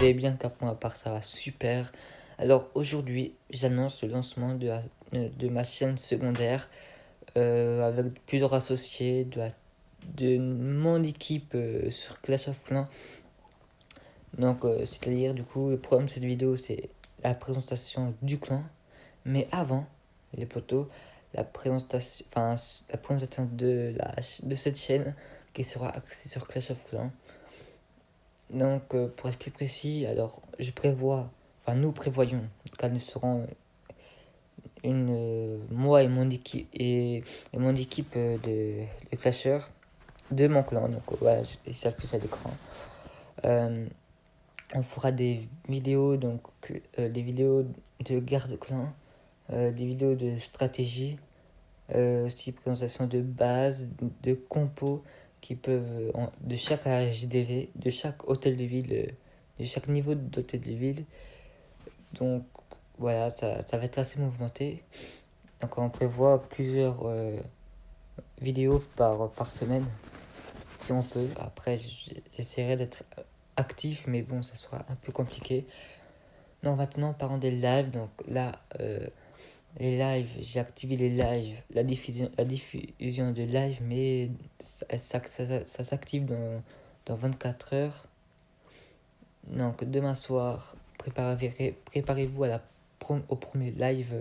allez bien, car pour ma part ça va super. Alors aujourd'hui, j'annonce le lancement de ma chaîne secondaire avec plusieurs associés de mon équipe sur Clash of Clans. Donc c'est-à-dire du coup le programme de cette vidéo c'est la présentation du clan. Mais avant, les potos, la présentation de cette chaîne qui sera axée sur Clash of Clans. Donc, pour être plus précis, alors nous prévoyons, car nous serons moi et mon équipe de clasheurs de mon clan. Donc, voilà, il s'affiche à l'écran. On fera des vidéos, donc des vidéos de guerre de clan, des vidéos de stratégie, aussi présentation de base, de compos qui peuvent, de chaque HDV, de chaque hôtel de ville, de chaque niveau d'hôtel de ville. Donc voilà, ça va être assez mouvementé. Donc on prévoit plusieurs vidéos par semaine, si on peut. Après, j'essaierai d'être actif, mais bon, ça sera un peu compliqué. Donc maintenant, parlons des lives. Donc là, les lives, j'ai activé les lives, la diffusion de live, mais ça s'active dans 24 heures. Donc demain soir, préparez-vous au premier live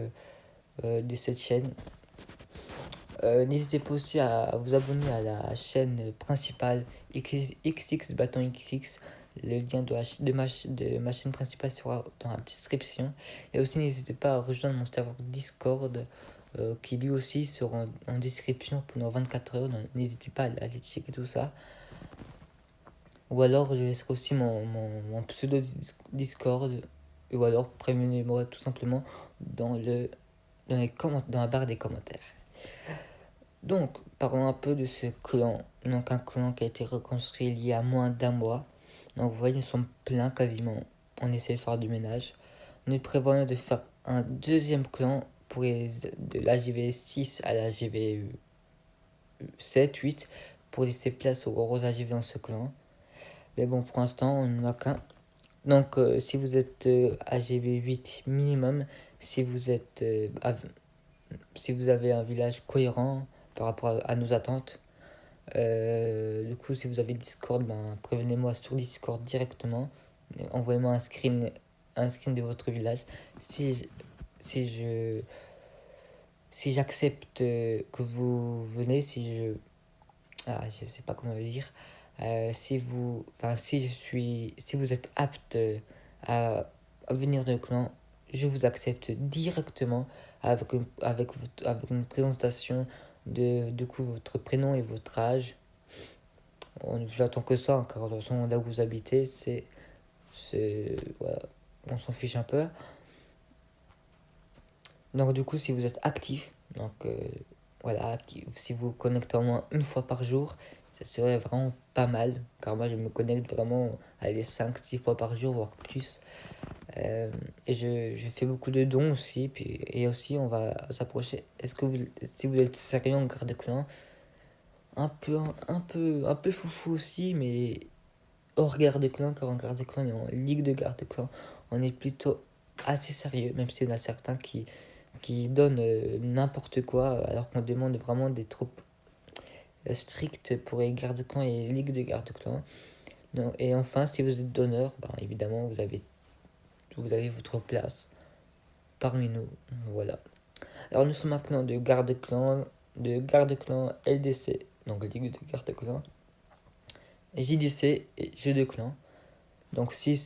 de cette chaîne. N'hésitez pas aussi à vous abonner à la chaîne principale XX Bâton XX. Le lien de ma chaîne principale sera dans la description. Et aussi n'hésitez pas à rejoindre mon serveur Discord qui lui aussi sera en description pendant 24 heures. N'hésitez pas à aller checker tout ça. Ou alors je laisserai aussi mon pseudo Discord. Ou alors prévenez-moi tout simplement dans la barre des commentaires. Donc, parlons un peu de ce clan. Donc, un clan qui a été reconstruit il y a moins d'un mois. Donc, vous voyez, nous sommes pleins quasiment. On essaie de faire du ménage. Nous prévoyons de faire un deuxième clan de l'AGV 6 à l'AGV 7, 8 pour laisser place aux gros AGV dans ce clan. Mais bon, pour l'instant, on n'en a qu'un. Donc, si vous êtes AGV 8 minimum, si vous avez un village cohérent par rapport à nos attentes, du coup, si vous avez Discord, prévenez-moi sur Discord directement. Envoyez-moi un screen de votre village. Si j'accepte que vous venez, je sais pas comment le dire. Si vous êtes apte à venir dans le clan, je vous accepte directement avec une présentation de coup votre prénom et votre âge. J'attends que ça, hein, car de toute façon là où vous habitez, voilà, on s'en fiche un peu. Donc du coup, si vous êtes actif, donc voilà, si vous connectez au moins une fois par jour, ça serait vraiment pas mal, car moi je me connecte vraiment à les 5-6 fois par jour, voire plus. Et je fais beaucoup de dons aussi, et aussi on va s'approcher. Si vous êtes sérieux en garde clan, un peu foufou aussi, mais hors garde clan, car en garde clan et en ligue de garde clan, on est plutôt assez sérieux, même s'il y en a certains qui donnent n'importe quoi, alors qu'on demande vraiment des troupes strictes pour les garde clan et les ligues de garde clan. Et enfin, si vous êtes donneur, évidemment, vous avez votre place parmi nous. Voilà. Alors, nous sommes maintenant de garde clan LDC, donc Ligue de garde clan, JDC et jeu de clan. Donc, si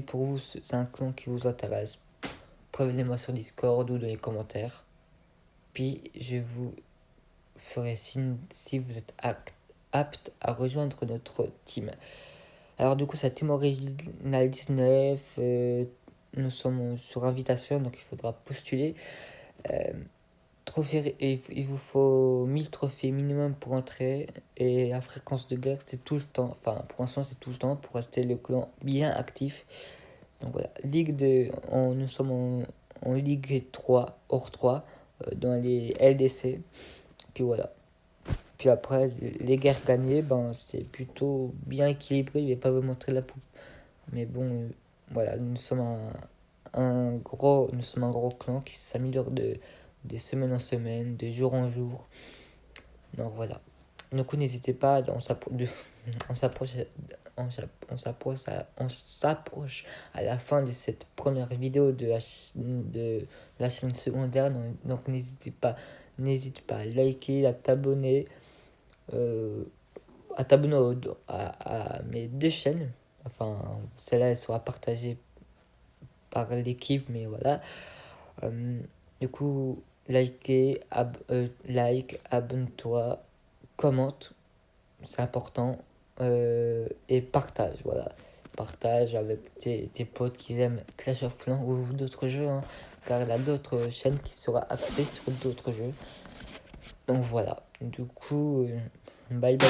pour vous c'est un clan qui vous intéresse, prévenez-moi sur Discord ou dans les commentaires. Puis, je vous ferai signe si vous êtes apte à rejoindre notre team. Alors, du coup, c'est Team Original 19. Nous sommes sur invitation, donc il faudra postuler. Il vous faut 1000 trophées minimum pour entrer. Et la fréquence de guerre, c'est tout le temps. Enfin, pour l'instant, c'est tout le temps pour rester le clan bien actif. Donc voilà, nous sommes en Ligue 3, hors 3, dans les LDC. Puis voilà. Puis après, les guerres gagnées, c'est plutôt bien équilibré. Je vais pas vous montrer Mais bon, voilà, nous sommes un gros clan qui s'améliore de semaine en semaine, de jour en jour. Donc voilà. Du coup, n'hésitez pas, on s'approche on s'approche à la fin de cette première vidéo de la chaîne secondaire. Donc n'hésite pas à liker, à t'abonner à mes deux chaînes. Enfin, celle-là, elle sera partagée par l'équipe, mais voilà. Du coup, abonne-toi, commente, c'est important. Et partage, voilà. Partage avec tes potes qui aiment Clash of Clans ou d'autres jeux, hein, car il y a d'autres chaînes qui seront axées sur d'autres jeux. Donc voilà, du coup, bye bye.